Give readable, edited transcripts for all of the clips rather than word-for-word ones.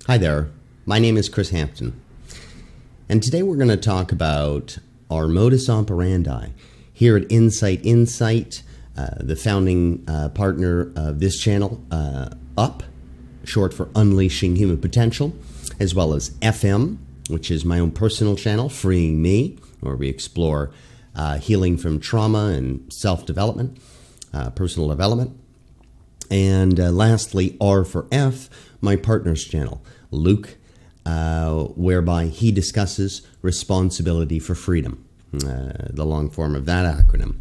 Hi there, my name is Chris Hampton, and today we're going to talk about our modus operandi here at Incite. Incite, the founding partner of this channel, UP, short for Unleashing Human Potential, as well as FM, which is my own personal channel, Freeing Me, where we explore healing from trauma and self-development, personal development. And lastly, R for F, my partner's channel, Luke, whereby he discusses responsibility for freedom, the long form of that acronym.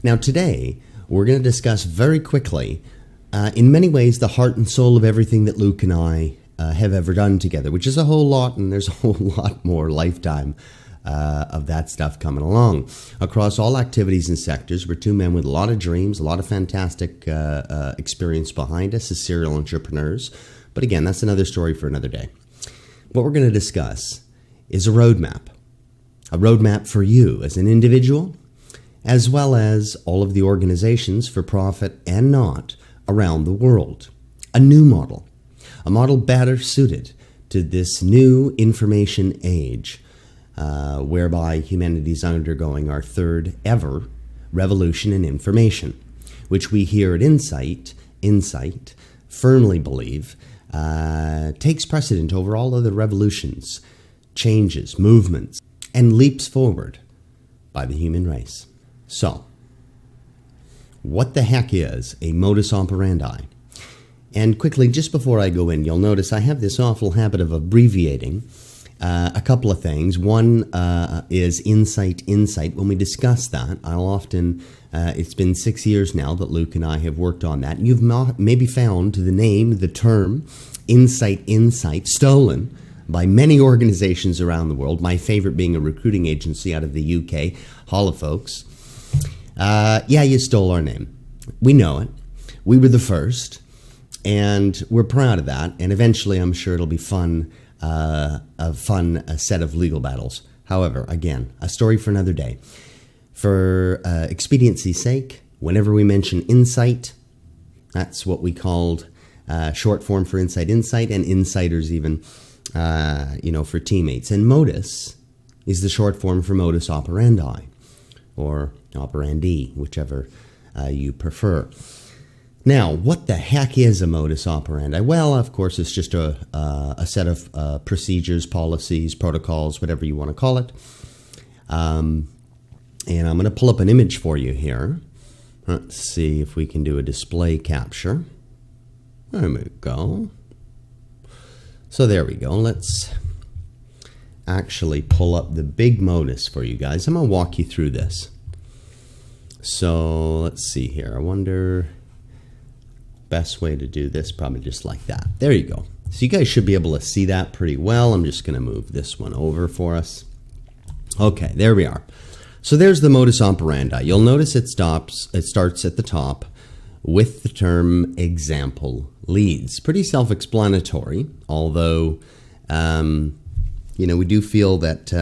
Now today, we're going to discuss very quickly, in many ways, the heart and soul of everything that Luke and I have ever done together, which is a whole lot, and there's a whole lot more lifetime of that stuff coming along. Across all activities and sectors, we're two men with a lot of dreams, a lot of fantastic experience behind us as serial entrepreneurs. But again, that's another story for another day. What we're going to discuss is a roadmap for you as an individual, as well as all of the organizations, for profit and not, around the world. A new model, a model better suited to this new information age, whereby humanity is undergoing our third ever revolution in information, which we here at Incite firmly believe takes precedent over all other revolutions, changes, movements, and leaps forward by the human race. So, what the heck is a modus operandi? And quickly, just before I go in, you'll notice I have this awful habit of abbreviating a couple of things. One is Incite. When we discuss that, I'll often, it's been 6 years now that Luke and I have worked on that. You've maybe found the term Incite stolen by many organizations around the world, my favorite being a recruiting agency out of the UK, Holofolks. Yeah, you stole our name. We know it. We were the first, and we're proud of that, and eventually I'm sure it'll be fun, a set of legal battles. However, again, a story for another day. For expediency's sake, whenever we mention Incite, that's what we called short form for Incite, and insiders even, for teammates. And Modus is the short form for modus operandi, or operandi, whichever you prefer. Now, what the heck is a modus operandi? Well, of course, it's just a set of procedures, policies, protocols, whatever you want to call it. And I'm going to pull up an image for you here. Let's see if we can do a display capture. There we go. So there we go. Let's actually pull up the big modus for you guys. I'm going to walk you through this. So let's see here. I wonder... best way to do this, probably just like that. There you go. So you guys should be able to see that pretty well. I'm just going to move this one over for us. Okay, there we are. So there's the modus operandi. You'll notice it starts at the top with the term example leads. Pretty self-explanatory, although, we do feel that,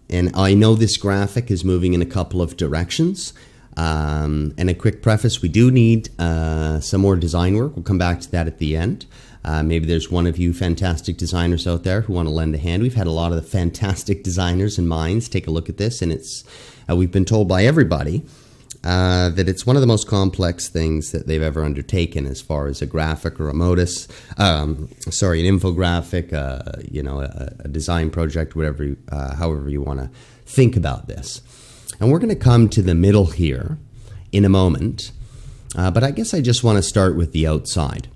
and I know this graphic is moving in a couple of directions. And a quick preface, we do need some more design work. We'll come back to that at the end. Maybe there's one of you fantastic designers out there who want to lend a hand. We've had a lot of the fantastic designers and minds take a look at this, and it's we've been told by everybody that it's one of the most complex things that they've ever undertaken as far as a graphic or a modus, an infographic, a design project, whatever, however you want to think about this. And we're going to come to the middle here in a moment, but I guess I just want to start with the outside,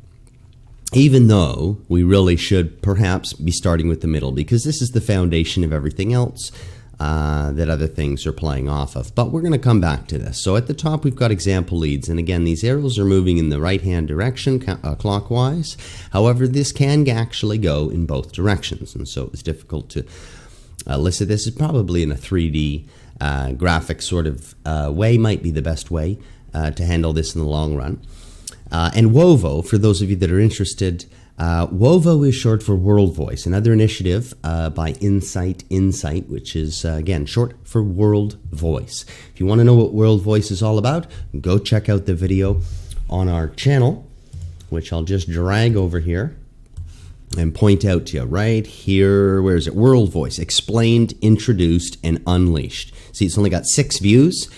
even though we really should perhaps be starting with the middle, because this is the foundation of everything else that other things are playing off of. But we're going to come back to this. So at the top, we've got example leads. And again, these arrows are moving in the right-hand direction, clockwise. However, this can actually go in both directions. And so it's difficult to list this. Is probably in a 3D graphic sort of way, might be the best way to handle this in the long run. And WOVO, for those of you that are interested, WOVO is short for World Voice, another initiative by Incite, which is, again, short for World Voice. If you want to know what World Voice is all about, go check out the video on our channel, which I'll just drag over here. and point out to you right here, where is it? World Voice, explained, introduced, and unleashed. See, it's only got 6 views.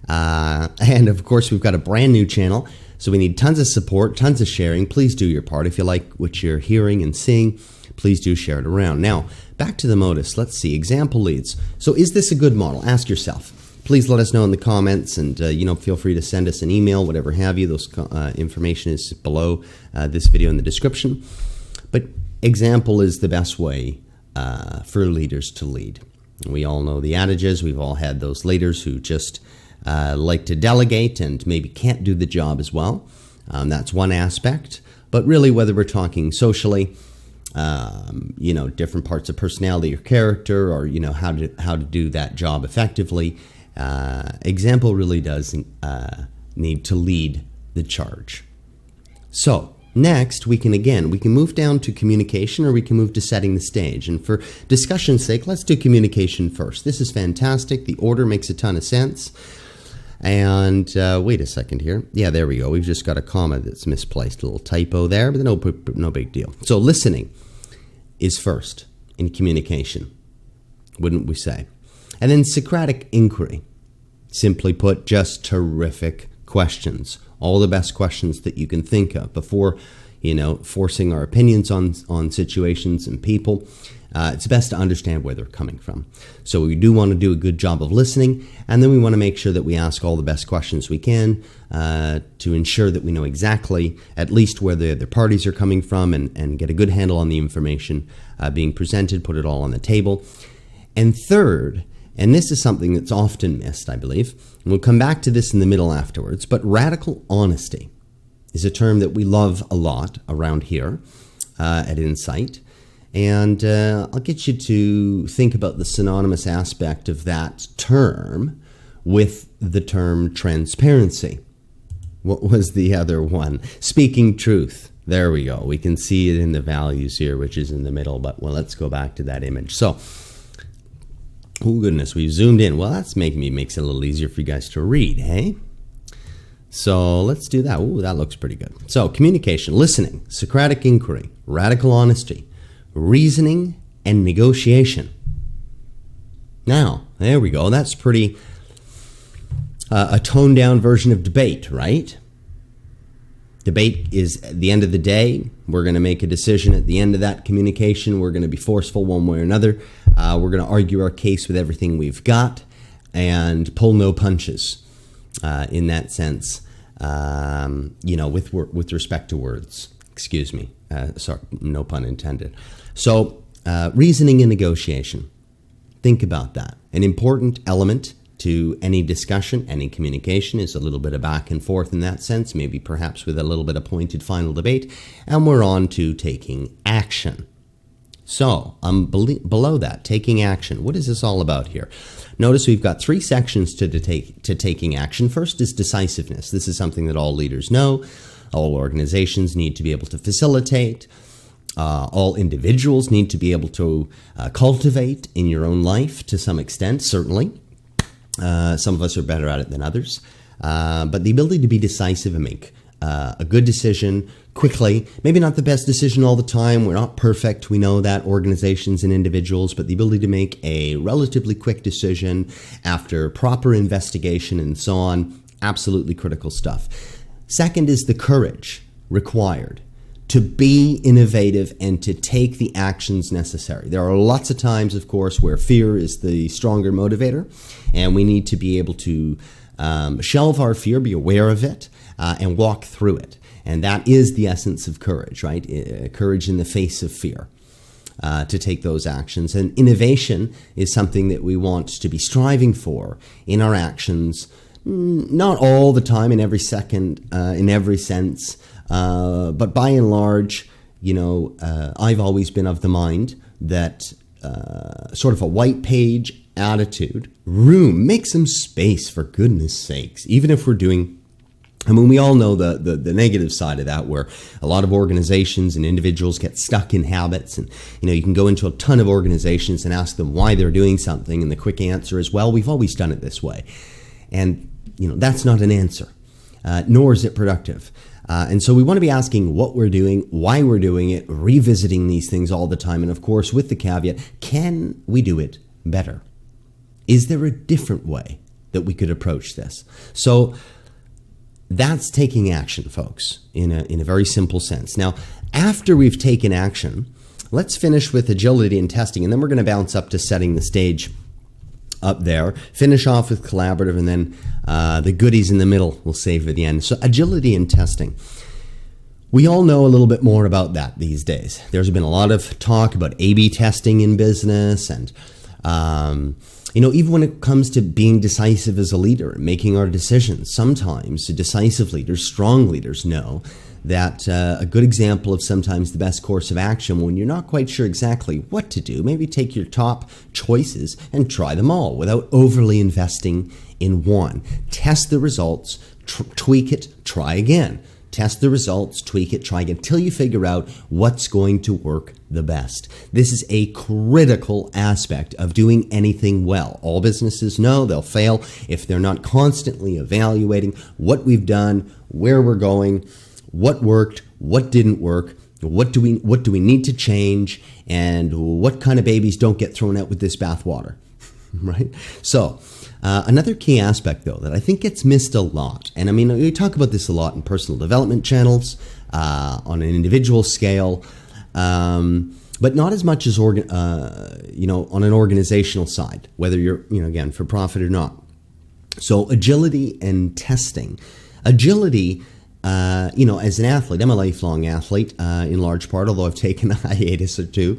And of course, we've got a brand new channel. So we need tons of support, tons of sharing. Please do your part. If you like what you're hearing and seeing, please do share it around. Now, back to the Modus. Let's see. Example leads. So is this a good model? Ask yourself. Please let us know in the comments, and feel free to send us an email, whatever have you. Those information is below this video in the description. But example is the best way for leaders to lead. We all know the adages. We've all had those leaders who just like to delegate and maybe can't do the job as well. That's one aspect. But really, whether we're talking socially, different parts of personality or character, or how to do that job effectively, example really does need to lead the charge. So next, we can move down to communication, or we can move to setting the stage. And for discussion's sake, let's do communication first. This is fantastic. The order makes a ton of sense. And wait a second here. Yeah, there we go. We've just got a comma that's misplaced. A little typo there, but no big deal. So listening is first in communication, wouldn't we say? And then Socratic inquiry. Simply put, just terrific questions. All the best questions that you can think of before, forcing our opinions on situations and people. It's best to understand where they're coming from. So we do want to do a good job of listening, and then we want to make sure that we ask all the best questions we can to ensure that we know exactly at least where the other parties are coming from, and get a good handle on the information being presented, put it all on the table. And third, and this is something that's often missed, I believe, and we'll come back to this in the middle afterwards, but radical honesty is a term that we love a lot around here at Incite. And I'll get you to think about the synonymous aspect of that term with the term transparency. What was the other one? Speaking truth. There we go. We can see it in the values here, which is in the middle, but let's go back to that image. So, oh goodness, we've zoomed in. Well, that's makes it a little easier for you guys to read, hey? So let's do that. Ooh, that looks pretty good. So communication, listening, Socratic inquiry, radical honesty, reasoning, and negotiation. Now, there we go. That's pretty a toned-down version of debate, right? Debate is, at the end of the day, we're going to make a decision at the end of that communication. We're going to be forceful one way or another. We're going to argue our case with everything we've got and pull no punches in that sense, with respect to words. Excuse me. Sorry, no pun intended. So reasoning and negotiation. Think about that. An important element to any discussion, any communication, is a little bit of back and forth in that sense, maybe perhaps with a little bit of pointed final debate, and we're on to taking action. So, below that, taking action. What is this all about here? Notice we've got 3 sections to taking action. First is decisiveness. This is something that all leaders know. All organizations need to be able to facilitate. All individuals need to be able to cultivate in your own life to some extent, certainly. Some of us are better at it than others. But the ability to be decisive and make a good decision quickly, maybe not the best decision all the time. We're not perfect. We know that, organizations and individuals, but the ability to make a relatively quick decision after proper investigation and so on, absolutely critical stuff. Second is the courage required to be innovative and to take the actions necessary. There are lots of times, of course, where fear is the stronger motivator, and we need to be able to shelve our fear, be aware of it, and walk through it. And that is the essence of courage, right? Courage in the face of fear, to take those actions. And innovation is something that we want to be striving for in our actions, not all the time, in every second, in every sense, but by and large, I've always been of the mind that sort of a white page attitude, make some space, for goodness sakes, even if we're doing, we all know the negative side of that, where a lot of organizations and individuals get stuck in habits. And, you can go into a ton of organizations and ask them why they're doing something. And the quick answer is, well, we've always done it this way. And, that's not an answer, nor is it productive. And so we want to be asking what we're doing, why we're doing it, revisiting these things all the time. And of course, with the caveat, can we do it better? Is there a different way that we could approach this? So that's taking action, folks, in a very simple sense. Now, after we've taken action, let's finish with agility and testing, and then we're going to bounce up to setting the stage up there, finish off with collaborative, and then the goodies in the middle we'll save for the end. So agility and testing. We all know a little bit more about that these days. There's been a lot of talk about A/B testing in business, and even when it comes to being decisive as a leader and making our decisions, sometimes decisive leaders, strong leaders know that a good example of sometimes the best course of action when you're not quite sure exactly what to do, maybe take your top choices and try them all without overly investing in one. Test the results, tweak it, try again. Test the results, tweak it, try again, until you figure out what's going to work the best. This is a critical aspect of doing anything well. All businesses know they'll fail if they're not constantly evaluating what we've done, where we're going, what worked, what didn't work, what do we need to change, and what kind of babies don't get thrown out with this bathwater, right? So another key aspect, though, that I think gets missed a lot, and I mean, we talk about this a lot in personal development channels, on an individual scale, but not as much as on an organizational side, whether you're, again, for profit or not. So agility and testing. Agility, as an athlete, I'm a lifelong athlete in large part, although I've taken a hiatus or two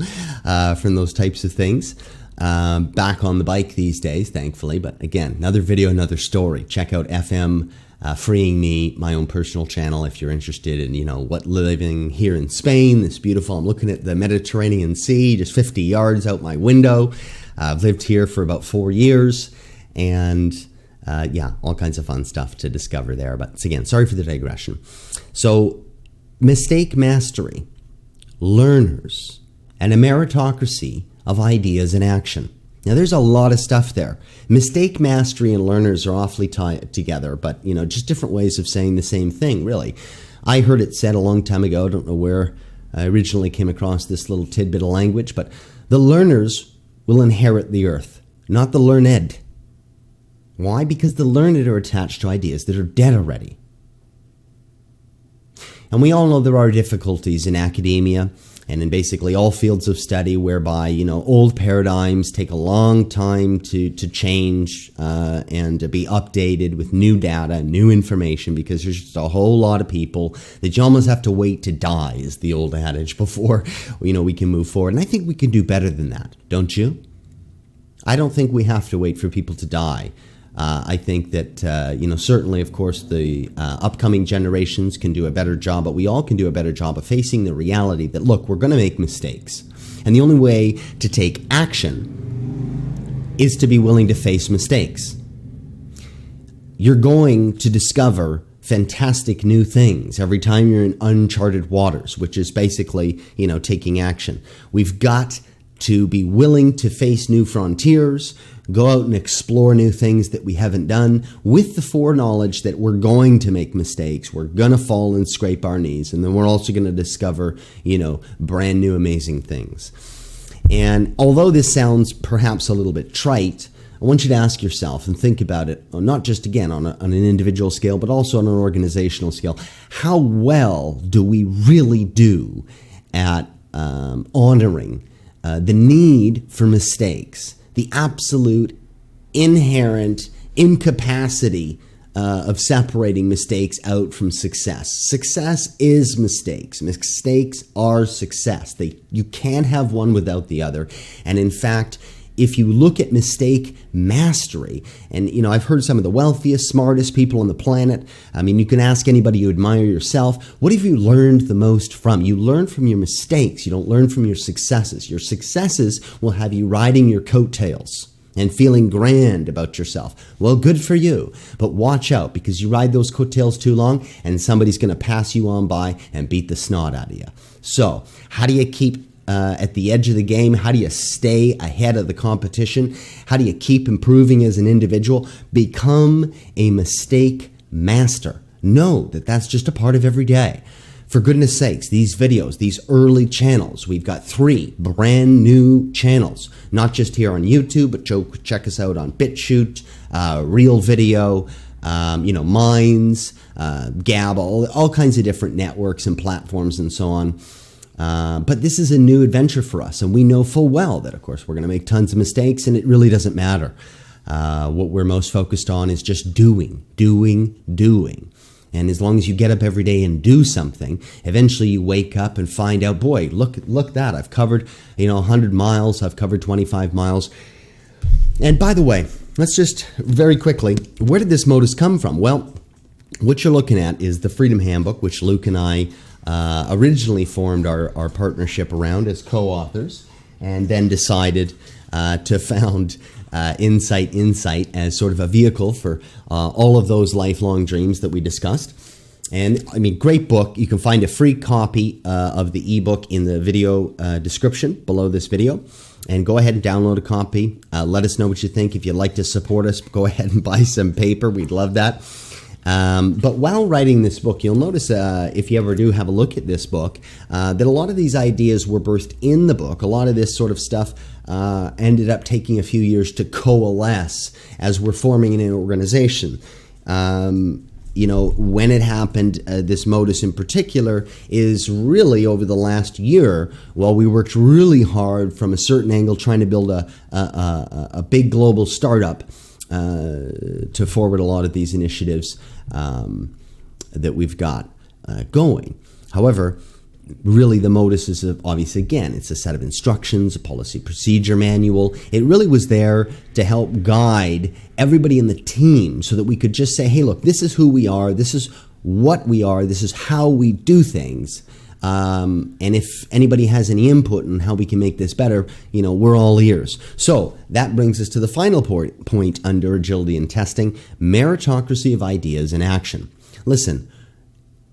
from those types of things. Back on the bike these days, thankfully. But again, another video, another story. Check out FM Freeing Me, my own personal channel, if you're interested in, what living here in Spain, this beautiful, I'm looking at the Mediterranean Sea, just 50 yards out my window. I've lived here for about 4 years, and all kinds of fun stuff to discover there. But again, sorry for the digression. So mistake mastery, learners, and a meritocracy of ideas in action. Now, there's a lot of stuff there. Mistake mastery and learners are awfully tied together, but, just different ways of saying the same thing, really. I heard it said a long time ago, I don't know where I originally came across this little tidbit of language, but the learners will inherit the earth, not the learned. Why? Because the learned are attached to ideas that are dead already. And we all know there are difficulties in academia and in basically all fields of study whereby, old paradigms take a long time to change and to be updated with new data, new information, because there's just a whole lot of people that you almost have to wait to die, is the old adage, before, we can move forward. And I think we can do better than that, don't you? I don't think we have to wait for people to die. I think that, certainly, of course, the upcoming generations can do a better job, but we all can do a better job of facing the reality that, look, we're going to make mistakes. And the only way to take action is to be willing to face mistakes. You're going to discover fantastic new things every time you're in uncharted waters, which is basically, taking action. We've got to be willing to face new frontiers, go out and explore new things that we haven't done, with the foreknowledge that we're going to make mistakes, we're going to fall and scrape our knees, and then we're also going to discover, brand new amazing things. And although this sounds perhaps a little bit trite, I want you to ask yourself and think about it, not just, again, on an individual scale, but also on an organizational scale. How well do we really do at honoring the need for mistakes, the absolute inherent incapacity of separating mistakes out from success? Success is mistakes. Mistakes are success. You can't have one without the other. And in fact, if you look at mistake mastery, and I've heard some of the wealthiest, smartest people on the planet. I mean, you can ask anybody you admire yourself, what have you learned the most from? You learn from your mistakes. You don't learn from your successes. Your successes will have you riding your coattails and feeling grand about yourself. Well, good for you, but watch out, because you ride those coattails too long and somebody's going to pass you on by and beat the snot out of you. So how do you keep at the edge of the game? How do you stay ahead of the competition? How do you keep improving as an individual? Become a mistake master. know that that's just a part of every day. For goodness sakes, these videos, these early channels, we've got 3 brand new channels, not just here on YouTube, but check us out on BitChute, Real Video, Minds, Gab, all kinds of different networks and platforms and so on. But this is a new adventure for us, and we know full well that, of course, we're going to make tons of mistakes, and it really doesn't matter. What we're most focused on is just doing. And as long as you get up every day and do something, eventually you wake up and find out, boy, look that. I've covered, 100 miles. I've covered 25 miles. And by the way, let's just very quickly, where did this Modus come from? Well, what you're looking at is the Freedom Handbook, which Luke and I originally formed our partnership around as co-authors, and then decided to found Incite as sort of a vehicle for all of those lifelong dreams that we discussed. And I mean, great book. You can find a free copy of the ebook in the video description below this video. And go ahead and download a copy. Let us know what you think. If you'd like to support us, go ahead and buy some paper. We'd love that. But while writing this book, you'll notice, if you ever do have a look at this book, that a lot of these ideas were birthed in the book. A lot of this sort of stuff ended up taking a few years to coalesce as we're forming an organization. When it happened, this Modus in particular is really over the last year, while we worked really hard from a certain angle trying to build a big global startup to forward a lot of these initiatives that we've got going. However, really the Modus is obviously, again, it's a set of instructions, a policy procedure manual. It really was there to help guide everybody in the team so that we could just say, hey, look, this is who we are, this is what we are, this is how we do things. And if anybody has any input on how we can make this better, we're all ears. So that brings us to the final point under agility and testing, meritocracy of ideas in action. Listen,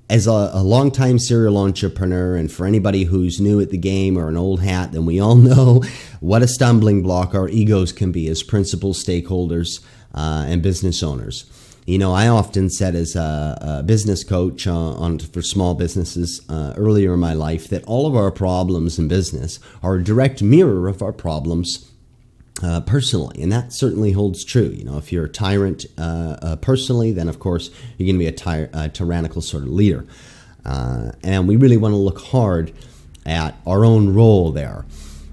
as a longtime serial entrepreneur, and for anybody who's new at the game or an old hat, then we all know what a stumbling block our egos can be as principal stakeholders and business owners. I often said as a business coach for small businesses earlier in my life that all of our problems in business are a direct mirror of our problems personally, and that certainly holds true. If you're a tyrant personally, then of course you're going to be a tyrannical sort of leader, and we really want to look hard at our own role there.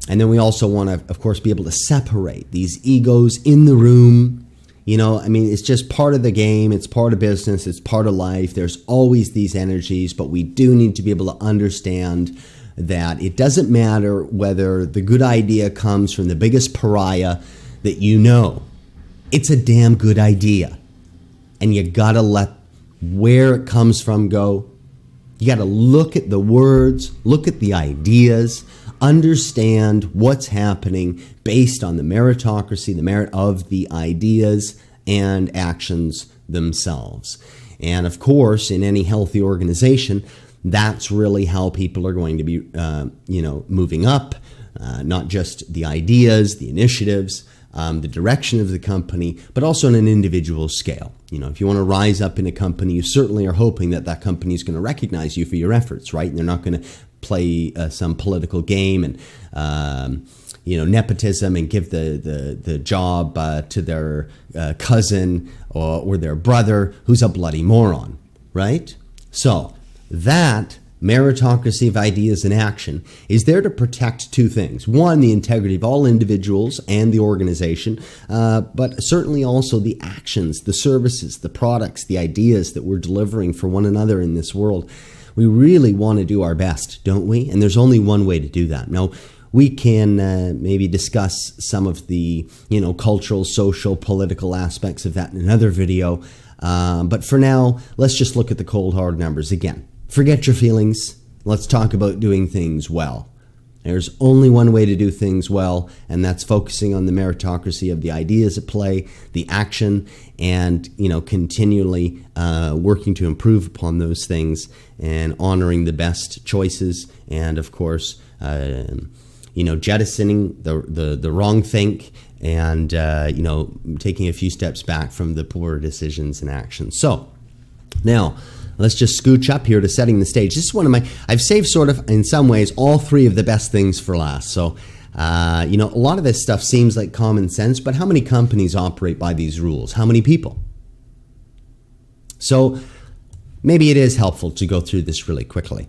And then we also want to, of course, be able to separate these egos in the room. It's just part of the game, it's part of business, it's part of life. There's always these energies, but we do need to be able to understand that it doesn't matter whether the good idea comes from the biggest pariah that it's a damn good idea. And you gotta let where it comes from go. You gotta look at the words, look at the ideas, understand what's happening based on the meritocracy, the merit of the ideas and actions themselves. And of course, in any healthy organization, that's really how people are going to be, moving up, not just the ideas, the initiatives, the direction of the company, but also on an individual scale. If you want to rise up in a company, you certainly are hoping that that company is going to recognize you for your efforts, right? And they're not going to play some political game and nepotism and give the job to their cousin or their brother who's a bloody moron, right? So that meritocracy of ideas in action is there to protect two things. One, the integrity of all individuals and the organization, but certainly also the actions, the services, the products, the ideas that we're delivering for one another in this world. We really want to do our best, don't we? And there's only one way to do that. Now, we can maybe discuss some of the cultural, social, political aspects of that in another video. But for now, let's just look at the cold hard numbers again. Forget your feelings. Let's talk about doing things well. There's only one way to do things well, and that's focusing on the meritocracy of the ideas at play, the action, and continually working to improve upon those things and honoring the best choices, and of course, jettisoning the wrong think, and taking a few steps back from the poor decisions and actions. So, Now, let's just scooch up here to setting the stage. This is one of my, I've saved sort of, in some ways, all three of the best things for last. So, a lot of this stuff seems like common sense, but how many companies operate by these rules? How many people? So, maybe it is helpful to go through this really quickly.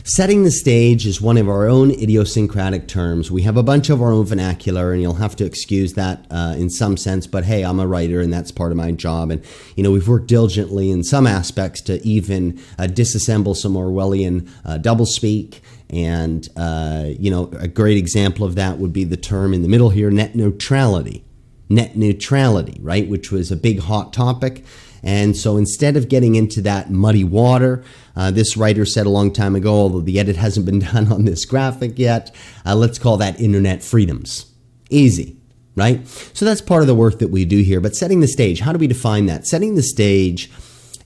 Setting the stage is one of our own idiosyncratic terms. We have a bunch of our own vernacular, and you'll have to excuse that in some sense, but hey, I'm a writer, and that's part of my job. And, we've worked diligently in some aspects to even disassemble some Orwellian doublespeak. And, a great example of that would be the term in the middle here, net neutrality. Net neutrality, right, which was a big hot topic. And so instead of getting into that muddy water, this writer said a long time ago, although the edit hasn't been done on this graphic yet, let's call that internet freedoms. Easy, right? So that's part of the work that we do here. But setting the stage, how do we define that? Setting the stage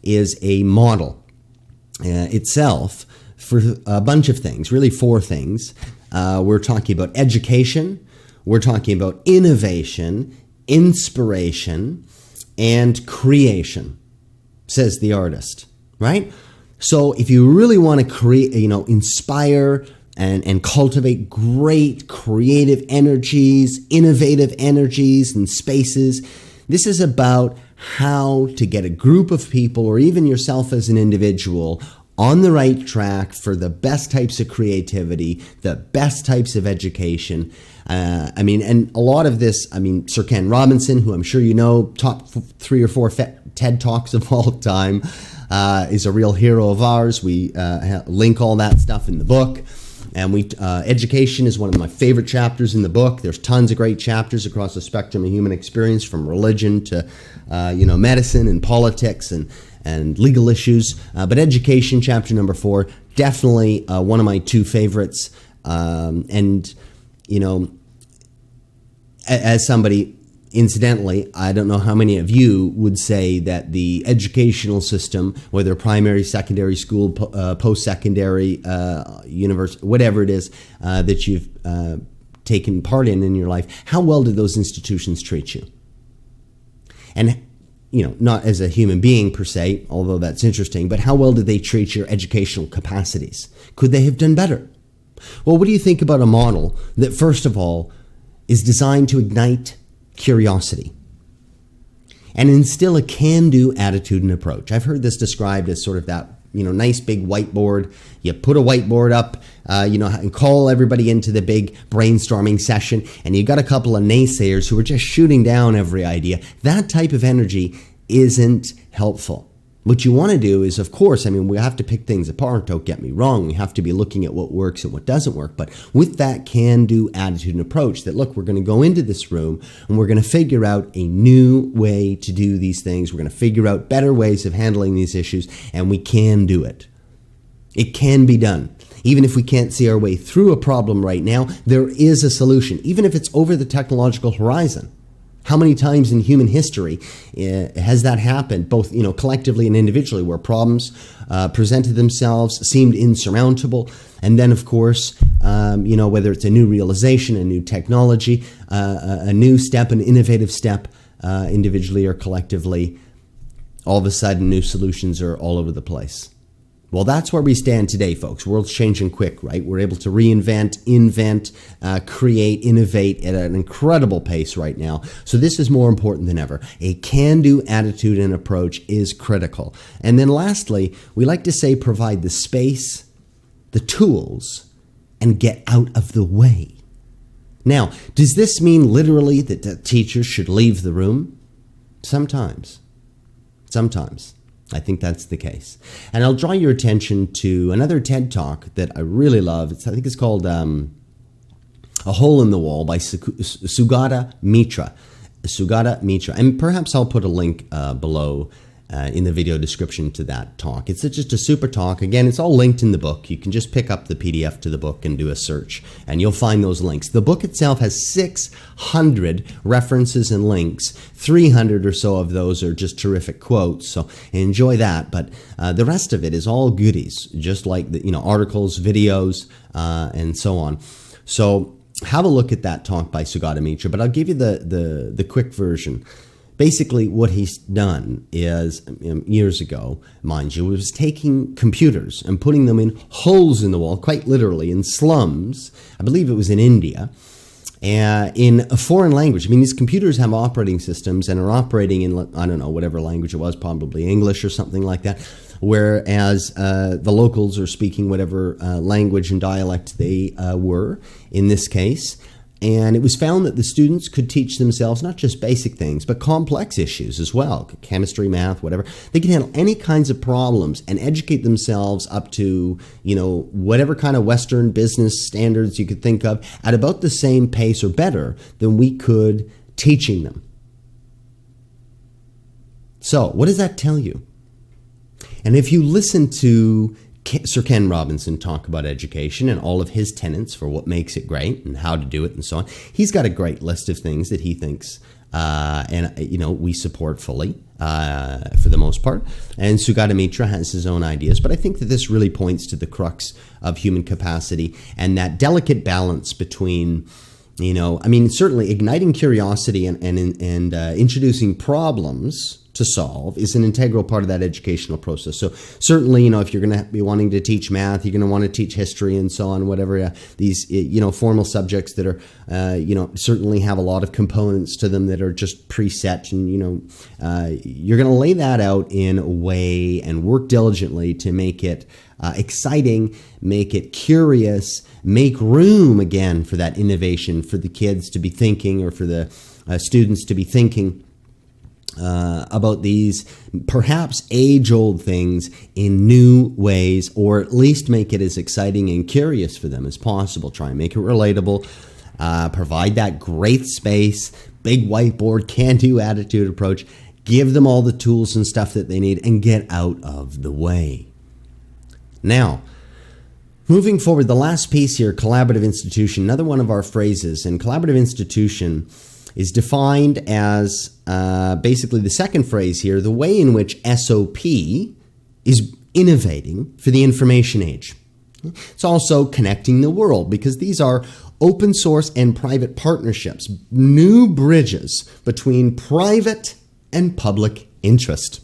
is a model itself for a bunch of things, really four things. We're talking about education, we're talking about innovation, inspiration, and creation, says the artist, right? So if you really want to create, inspire and cultivate great creative energies, innovative energies and spaces, this is about how to get a group of people or even yourself as an individual on the right track for the best types of creativity, the best types of education. And a lot of this, Sir Ken Robinson, who I'm sure you know, top 3 or 4 TED Talks of all time, is a real hero of ours. We link all that stuff in the book. And education is one of my favorite chapters in the book. There's tons of great chapters across the spectrum of human experience, from religion to, medicine and politics and legal issues. But education, chapter number 4, definitely one of my 2 favorites. As somebody, incidentally, I don't know how many of you would say that the educational system, whether primary, secondary school, post-secondary, university, whatever it is that you've taken part in your life, how well did those institutions treat you? And, not as a human being per se, although that's interesting, but how well did they treat your educational capacities? Could they have done better? Well, what do you think about a model that, first of all, is designed to ignite curiosity and instill a can-do attitude and approach? I've heard this described as sort of that, nice big whiteboard. You put a whiteboard up, and call everybody into the big brainstorming session, and you got a couple of naysayers who are just shooting down every idea. That type of energy isn't helpful. What you want to do is, of course, we have to pick things apart, don't get me wrong. We have to be looking at what works and what doesn't work. But with that can-do attitude and approach that, look, we're going to go into this room and we're going to figure out a new way to do these things. We're going to figure out better ways of handling these issues, and we can do it. It can be done. Even if we can't see our way through a problem right now, there is a solution, even if it's over the technological horizon. How many times in human history has that happened, both collectively and individually, where problems presented themselves, seemed insurmountable, and then, of course, whether it's a new realization, a new technology, a new step, an innovative step, individually or collectively, all of a sudden new solutions are all over the place. Well, that's where we stand today, folks. World's changing quick, right? We're able to reinvent, invent, create, innovate at an incredible pace right now. So this is more important than ever. A can-do attitude and approach is critical. And then lastly, we like to say provide the space, the tools, and get out of the way. Now, does this mean literally that the teachers should leave the room? Sometimes. I think that's the case. And I'll draw your attention to another TED Talk that I really love. I think it's called A Hole in the Wall by Sugata Mitra. Sugata Mitra. And perhaps I'll put a link below in the video description to that talk. It's just a super talk. Again, it's all linked in the book. You can just pick up the PDF to the book and do a search, and you'll find those links. The book itself has 600 references and links. 300 or so of those are just terrific quotes, so enjoy that. But the rest of it is all goodies, just like the articles, videos, and so on. So have a look at that talk by Sugata Mitra, but I'll give you the quick version. basically what he's done is, years ago, mind you, was taking computers and putting them in holes in the wall, quite literally, in slums. I believe it was in India. In a foreign language. I mean, these computers have operating systems and are operating in, I don't know, whatever language it was, probably English or something like that, whereas the locals are speaking whatever language and dialect they were in this case. And it was found that the students could teach themselves not just basic things, but complex issues as well, chemistry, math, whatever. They can handle any kinds of problems and educate themselves up to, whatever kind of Western business standards you could think of at about the same pace or better than we could teaching them. So, what does that tell you? And if you listen to Sir Ken Robinson talk about education and all of his tenets for what makes it great and how to do it and so on, he's got a great list of things that he thinks we support fully for the most part. And Sugata Mitra has his own ideas. But I think that this really points to the crux of human capacity and that delicate balance between, certainly igniting curiosity and introducing problems to solve is an integral part of that educational process. So certainly, if you're going to be wanting to teach math, you're going to want to teach history and so on, whatever, these, formal subjects that are, certainly have a lot of components to them that are just preset. And, you're going to lay that out in a way and work diligently to make it exciting, make it curious, make room again for that innovation, for the kids to be thinking or for the students to be thinking about these perhaps age-old things in new ways, or at least make it as exciting and curious for them as possible. Try and make it relatable, provide that great space, big whiteboard, can-do attitude approach, give them all the tools and stuff that they need, and get out of the way. Now, moving forward, the last piece here, collaborative institution, another one of our phrases, and collaborative institution is defined as basically the second phrase here, the way in which SOP is innovating for the information age. It's also connecting the world, because these are open source and private partnerships, new bridges between private and public interest.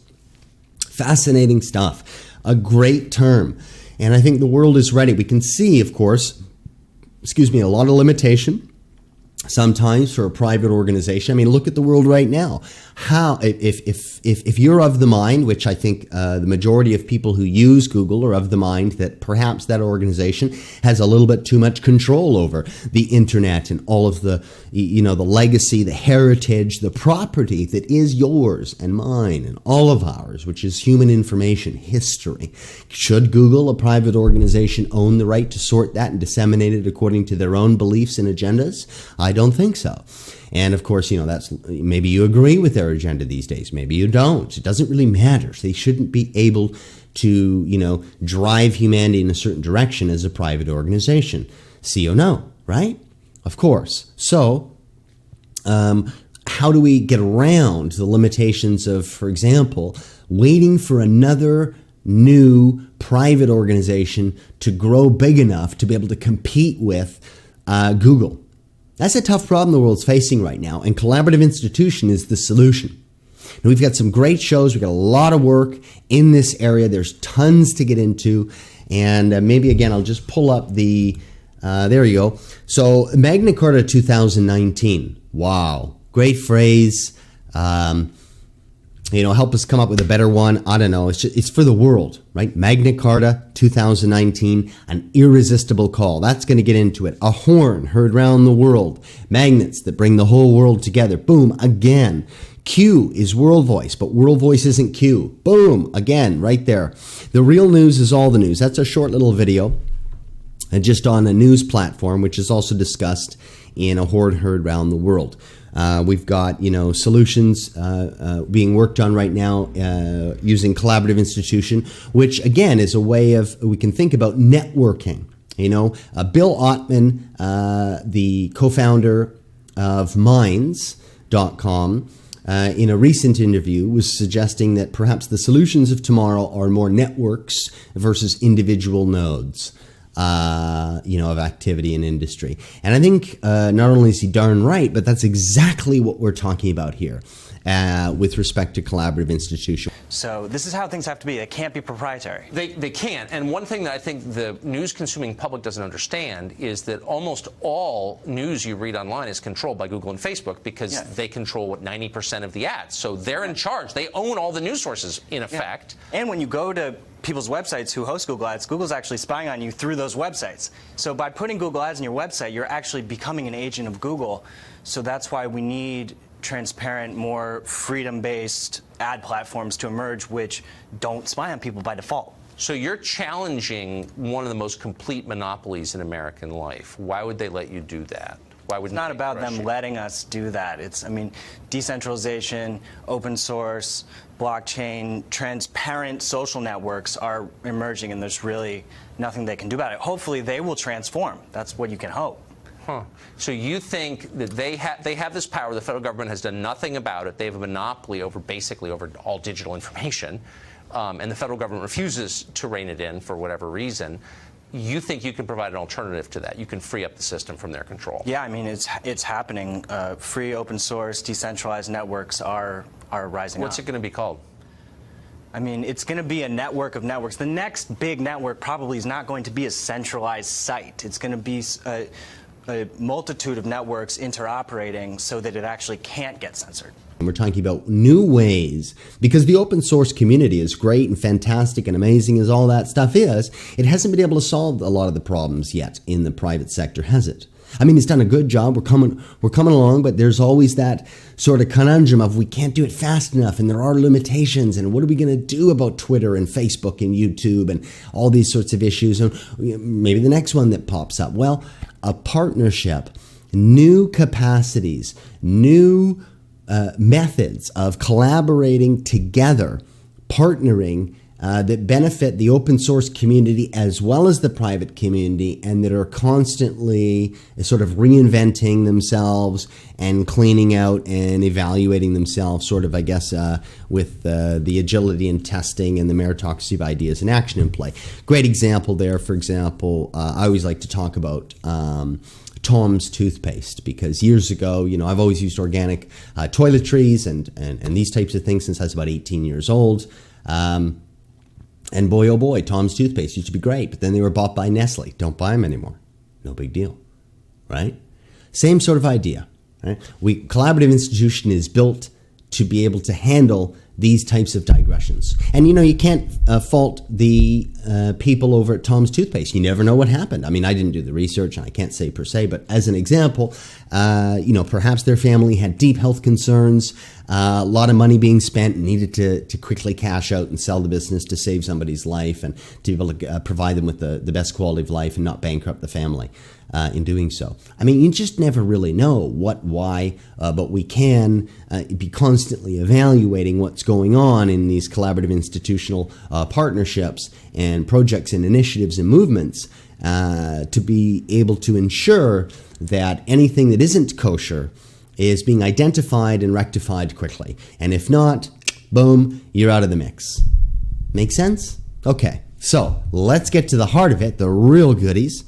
Fascinating stuff, a great term. And I think the world is ready. We can see, of course, a lot of limitation sometimes for a private organization. I mean, look at the world right now. How, if you're of the mind, which I think the majority of people who use Google are of the mind, that perhaps that organization has a little bit too much control over the internet and all of the, the legacy, the heritage, the property that is yours and mine and all of ours, which is human information, history. Should Google, a private organization, own the right to sort that and disseminate it according to their own beliefs and agendas? I don't think so. And of course, that's, maybe you agree with their agenda these days. Maybe you don't. It doesn't really matter. They shouldn't be able to, drive humanity in a certain direction as a private organization. See or no, right? Of course. So, how do we get around the limitations of, for example, waiting for another new private organization to grow big enough to be able to compete with Google? That's a tough problem the world's facing right now, and collaborative institution is the solution. And we've got some great shows. We've got a lot of work in this area. There's tons to get into, and maybe again I'll just pull up the, there you go. So Magna Carta 2019. Wow, great phrase. Help us come up with a better one. I don't know. It's for the world, right? Magna Carta 2019, an irresistible call. That's going to get into it. A horn heard round the world. Magnets that bring the whole world together. Boom, again. Q is world voice, but world voice isn't Q. Boom, again, right there. The real news is all the news. That's a short little video just on a news platform, which is also discussed in a horn heard round the world. We've got, solutions being worked on right now using collaborative institution, which again is a way of, we can think about networking. Bill Ottman, the co-founder of Minds.com, in a recent interview was suggesting that perhaps the solutions of tomorrow are more networks versus individual nodes. Of activity in industry. And I think not only is he darn right, but that's exactly what we're talking about here. with respect to collaborative institutions. So this is how things have to be. They can't be proprietary. They can't. And one thing that I think the news-consuming public doesn't understand is that almost all news you read online is controlled by Google and Facebook because they control, 90% of the ads. So they're in charge. They own all the news sources, in effect. And when you go to people's websites who host Google Ads, Google's actually spying on you through those websites. So by putting Google Ads on your website, you're actually becoming an agent of Google. So that's why we need transparent, more freedom-based ad platforms to emerge which don't spy on people by default. So you're challenging one of the most complete monopolies in American life. Why would they let you do that? Why would it's not about them letting us do that. It's, I mean, decentralization, open source, blockchain, transparent social networks are emerging, and there's really nothing they can do about it. Hopefully they will transform. That's what you can hope. Huh. So you think that they have this power, the federal government has done nothing about it, they have a monopoly over, basically, over all digital information, and the federal government refuses to rein it in for whatever reason. You think you can provide an alternative to that? You can free up the system from their control? Yeah, I mean, it's happening. Free, open source, decentralized networks are rising up. What's it going to be called? I mean, it's going to be a network of networks. The next big network probably is not going to be a centralized site. It's going to be a multitude of networks interoperating so that it actually can't get censored. We're talking about new ways, because the open source community is great and fantastic and amazing as all that stuff is, it hasn't been able to solve a lot of the problems yet in the private sector, has it? I mean, it's done a good job. We're coming along, but there's always that sort of conundrum of we can't do it fast enough, and there are limitations, and what are we going to do about Twitter and Facebook and YouTube and all these sorts of issues, and maybe the next one that pops up. Well, a partnership, new capacities, new methods of collaborating together, partnering that benefit the open source community as well as the private community, and that are constantly sort of reinventing themselves and cleaning out and evaluating themselves, sort of, I guess, with the agility and testing and the meritocracy of ideas and action in play. Great example there, for example, I always like to talk about Tom's toothpaste, because years ago, you know, I've always used organic toiletries and these types of things since I was about 18 years old. And boy, oh boy, Tom's toothpaste used to be great, but then they were bought by Nestle. Don't buy them anymore. No big deal, right? Same sort of idea, right? Collaborative institution is built to be able to handle these types of digressions. And, you know, you can't fault the people over at Tom's Toothpaste. You never know what happened. I mean, I didn't do the research, and I can't say per se, but as an example, you know, perhaps their family had deep health concerns, a lot of money being spent, and needed to quickly cash out and sell the business to save somebody's life and to be able to provide them with the best quality of life and not bankrupt the family in doing so. I mean, you just never really know what, why, but we can be constantly evaluating what's going on in these collaborative institutional partnerships and projects and initiatives and movements to be able to ensure that anything that isn't kosher is being identified and rectified quickly. And if not, boom, you're out of the mix. Make sense? Okay, so let's get to the heart of it, the real goodies.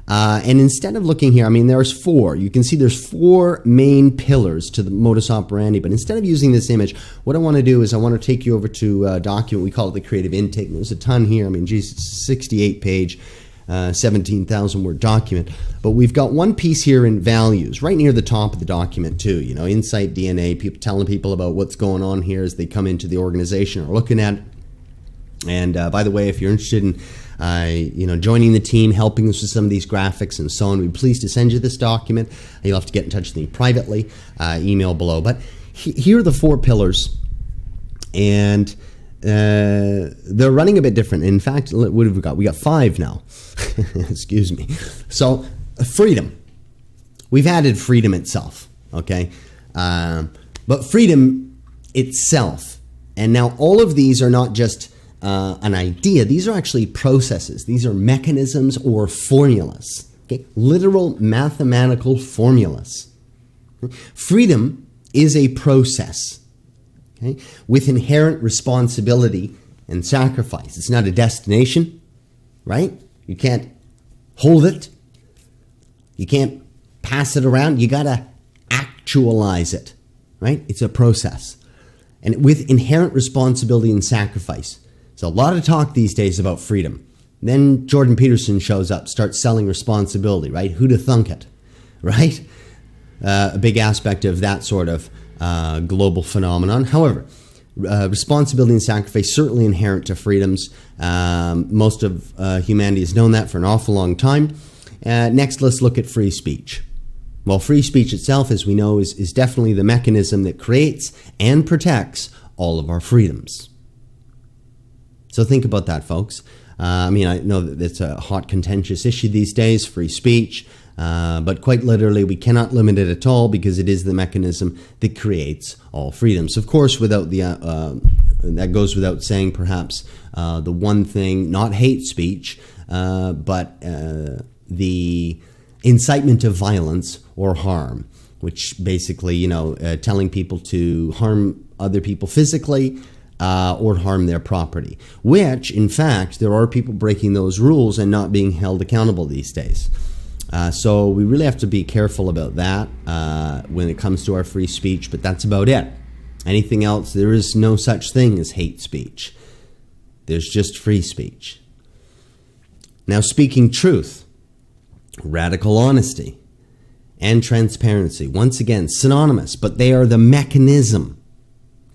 And instead of looking here, I mean, there's four. You can see there's four main pillars to the modus operandi. But instead of using this image, what I want to do is I want to take you over to a document. We call it the creative intake. There's a ton here. I mean, geez, it's a 68-page, 17,000-word document. But we've got one piece here in values, right near the top of the document, too. You know, Incite DNA, people telling people about what's going on here as they come into the organization or looking at it. And by the way, if you're interested in you know, joining the team, helping us with some of these graphics and so on, we'd be pleased to send you this document. You'll have to get in touch with me privately, email below. But here are the four pillars, and they're running a bit different. In fact, what have we got? We got five now. Excuse me. So, freedom. We've added freedom itself, okay? But freedom itself. And now all of these are not just an idea. These are actually processes. These are mechanisms or formulas. Okay? Literal mathematical formulas. Freedom is a process, okay, with inherent responsibility and sacrifice. It's not a destination, right? You can't hold it. You can't pass it around. You got to actualize it, right? It's a process. and with inherent responsibility and sacrifice. There's a lot of talk these days about freedom. Then Jordan Peterson shows up, starts selling responsibility, right? Who'd have thunk it, right? A big aspect of that sort of global phenomenon. However, responsibility and sacrifice certainly inherent to freedoms. Most of humanity has known that for an awful long time. Next, let's look at free speech. Well, free speech itself, as we know, is definitely the mechanism that creates and protects all of our freedoms. So think about that, folks. I know that it's a hot, contentious issue these days, free speech, but quite literally, we cannot limit it at all because it is the mechanism that creates all freedoms. Of course, without that goes without saying, perhaps, the one thing, not hate speech, but the incitement of violence or harm, which basically, telling people to harm other people physically or harm their property, which, in fact, there are people breaking those rules and not being held accountable these days. So we really have to be careful about that when it comes to our free speech, but that's about it. Anything else, there is no such thing as hate speech. There's just free speech. Now, speaking truth, radical honesty, and transparency, once again, synonymous, but they are the mechanism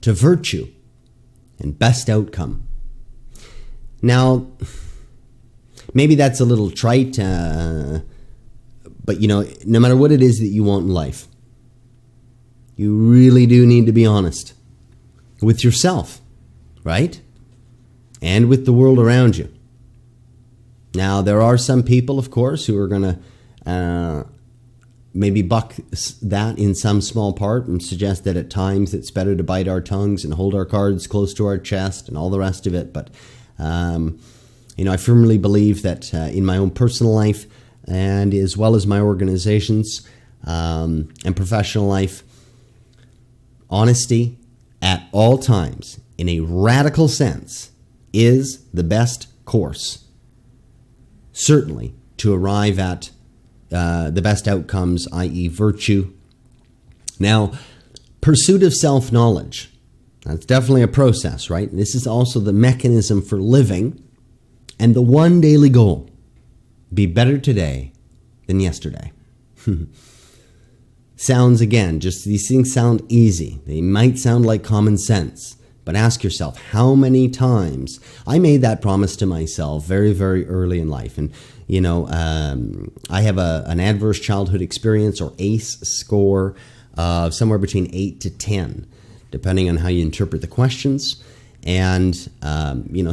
to virtue and best outcome. Now, maybe that's a little trite, but no matter what it is that you want in life, you really do need to be honest with yourself, right? And with the world around you. Now, there are some people, of course, who are going to maybe buck that in some small part and suggest that at times it's better to bite our tongues and hold our cards close to our chest and all the rest of it. But, I firmly believe that in my own personal life and as well as my organizations and professional life, honesty at all times, in a radical sense, is the best course, certainly, to arrive at the best outcomes, i.e. virtue. Now, pursuit of self-knowledge, that's definitely a process, right? And this is also the mechanism for living, and the one daily goal, be better today than yesterday. Sounds, again, just these things sound easy. They might sound like common sense, but ask yourself, how many times I made that promise to myself very, very early in life. And, I have an adverse childhood experience, or ACE score, of somewhere between 8 to 10, depending on how you interpret the questions. And,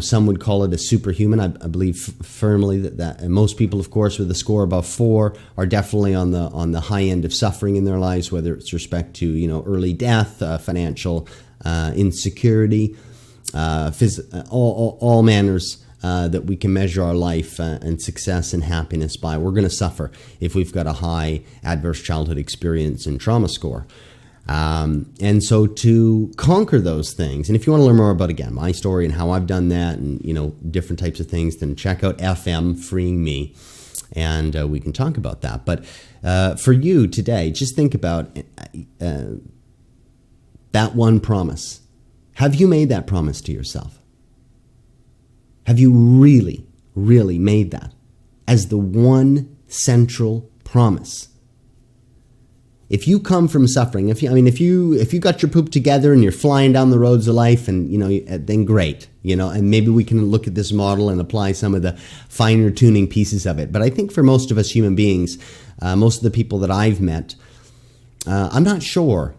some would call it a superhuman. I believe firmly that most people, of course, with a score above 4 are definitely on the high end of suffering in their lives, whether it's respect to, early death, financial insecurity, all manners that we can measure our life and success and happiness by. We're going to suffer if we've got a high adverse childhood experience and trauma score. And so to conquer those things, and if you want to learn more about, again, my story and how I've done that and, different types of things, then check out FM Freeing Me, and we can talk about that. But for you today, just think about that one promise. Have you made that promise to yourself? Have you really, really made that as the one central promise? If you come from suffering, if you got your poop together and you're flying down the roads of life, and then great, and maybe we can look at this model and apply some of the finer tuning pieces of it. But I think for most of us human beings, most of the people that I've met, I'm not sure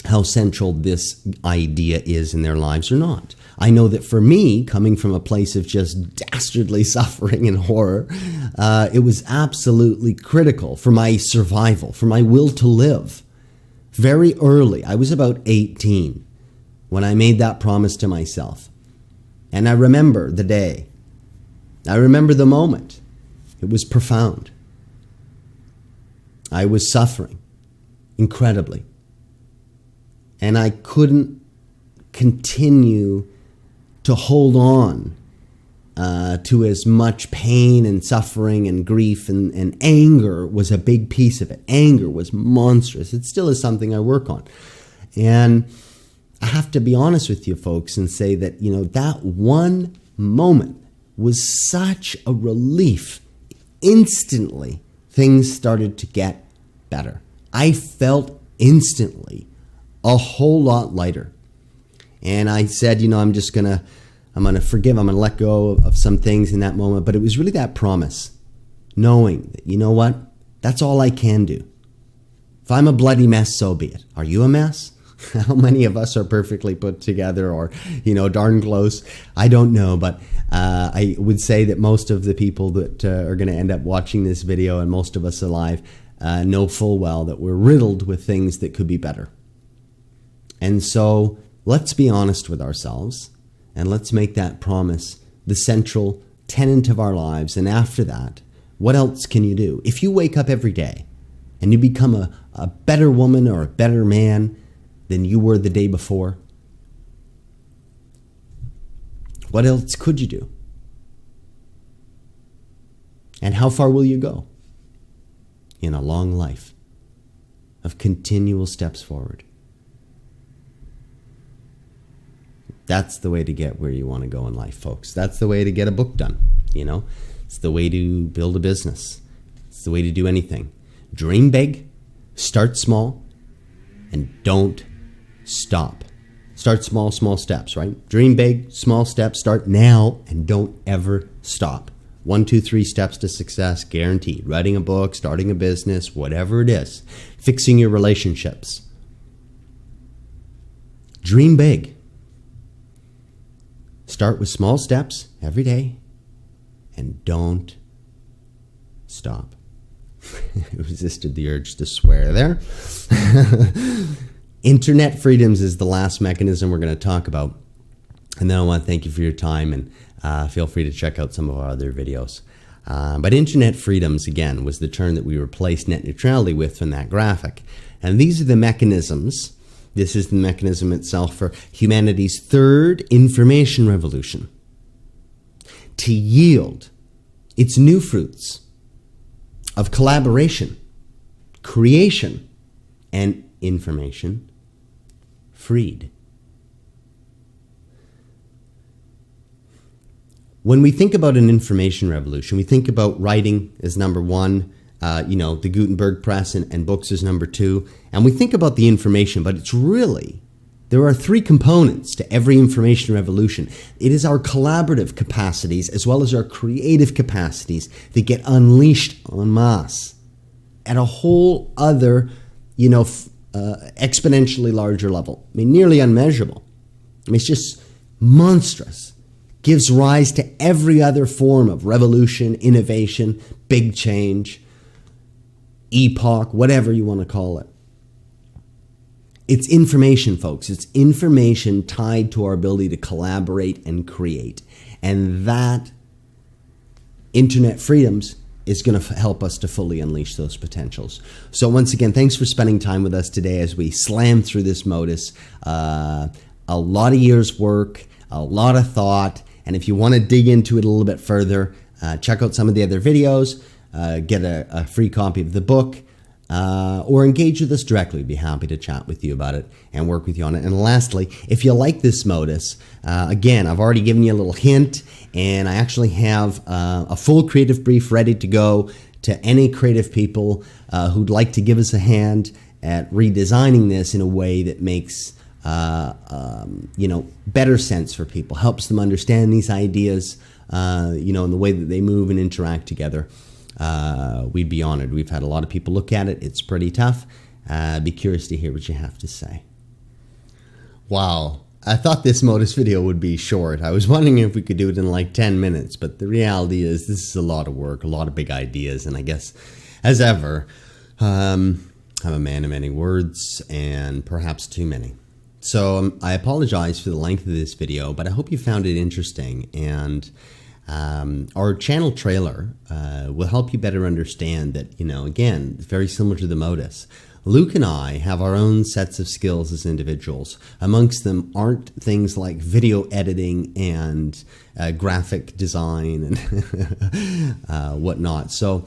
how central this idea is in their lives or not. I know that for me, coming from a place of just dastardly suffering and horror, it was absolutely critical for my survival, for my will to live. Very early, I was about 18 when I made that promise to myself. And I remember the day. I remember the moment. It was profound. I was suffering incredibly. And I couldn't continue to hold on to as much pain and suffering and grief, and anger was a big piece of it. Anger was monstrous. It still is something I work on. And I have to be honest with you folks and say that, that one moment was such a relief. Instantly, things started to get better. I felt instantly a whole lot lighter. And I said, I'm going to forgive, I'm going to let go of some things in that moment. But it was really that promise, knowing that, you know what, that's all I can do. If I'm a bloody mess, so be it. Are you a mess? How many of us are perfectly put together or, darn close? I don't know, but I would say that most of the people that are going to end up watching this video, and most of us alive, know full well that we're riddled with things that could be better. And so let's be honest with ourselves, and let's make that promise the central tenet of our lives. And after that, what else can you do? If you wake up every day and you become a better woman or a better man than you were the day before, what else could you do? And how far will you go in a long life of continual steps forward? That's the way to get where you want to go in life, folks. That's the way to get a book done. It's the way to build a business. It's the way to do anything. Dream big, start small, and don't stop. Start small steps, right? Dream big, small steps, start now, and don't ever stop. 1, 2, 3 steps to success, guaranteed. Writing a book, starting a business, whatever it is. Fixing your relationships. Dream big. Start with small steps every day, and don't stop. I resisted the urge to swear there. Internet freedoms is the last mechanism we're going to talk about. And then I want to thank you for your time, and feel free to check out some of our other videos. But internet freedoms, again, was the term that we replaced net neutrality with from that graphic. And these are the mechanisms. This is the mechanism itself for humanity's third information revolution to yield its new fruits of collaboration, creation, and information freed. When we think about an information revolution, we think about writing as number one, the Gutenberg press and books as number two, and we think about the information, but it's really, there are three components to every information revolution. It is our collaborative capacities as well as our creative capacities that get unleashed en masse at a whole other, exponentially larger level. I mean, nearly unmeasurable. I mean, it's just monstrous. Gives rise to every other form of revolution, innovation, big change, epoch, whatever you want to call it. It's information, folks. It's information tied to our ability to collaborate and create. And that internet freedoms is going to help us to fully unleash those potentials. So once again, thanks for spending time with us today as we slam through this Modus. A lot of years' work, a lot of thought. And if you want to dig into it a little bit further, check out some of the other videos, get a free copy of the book, or engage with us directly. We'd be happy to chat with you about it and work with you on it. And lastly, if you like this Modus, again, I've already given you a little hint, and I actually have a full creative brief ready to go to any creative people who'd like to give us a hand at redesigning this in a way that makes better sense for people, helps them understand these ideas, in the way that they move and interact together. We'd be honored. We've had a lot of people look at it. It's pretty tough. Be curious to hear what you have to say. Wow. I thought this Modus video would be short. I was wondering if we could do it in like 10 minutes, but the reality is this is a lot of work, a lot of big ideas, and I guess, as ever, I'm a man of many words and perhaps too many. So I apologize for the length of this video, but I hope you found it interesting, and our channel trailer will help you better understand that, again, it's very similar to the Modus. Luke and I have our own sets of skills as individuals. Amongst them aren't things like video editing and graphic design and whatnot. So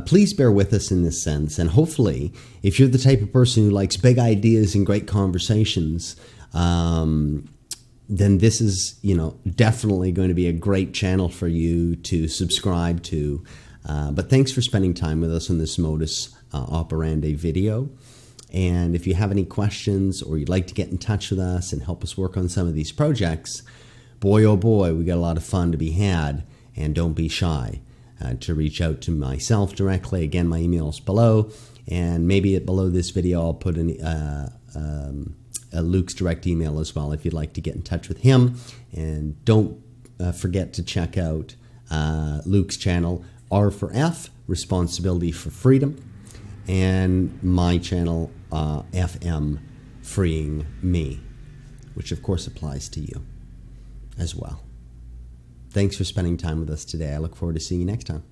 please bear with us in this sense. And hopefully, if you're the type of person who likes big ideas and great conversations, then this is, definitely going to be a great channel for you to subscribe to. But thanks for spending time with us on this Modus Operandi video. And if you have any questions or you'd like to get in touch with us and help us work on some of these projects, boy, oh boy, we got a lot of fun to be had. And don't be shy to reach out to myself directly. Again, my email is below. And maybe below this video, I'll put Luke's direct email as well if you'd like to get in touch with him. And don't forget to check out Luke's channel, R for F, Responsibility for Freedom, and my channel, FM, Freeing Me, which of course applies to you as well. Thanks for spending time with us today. I look forward to seeing you next time.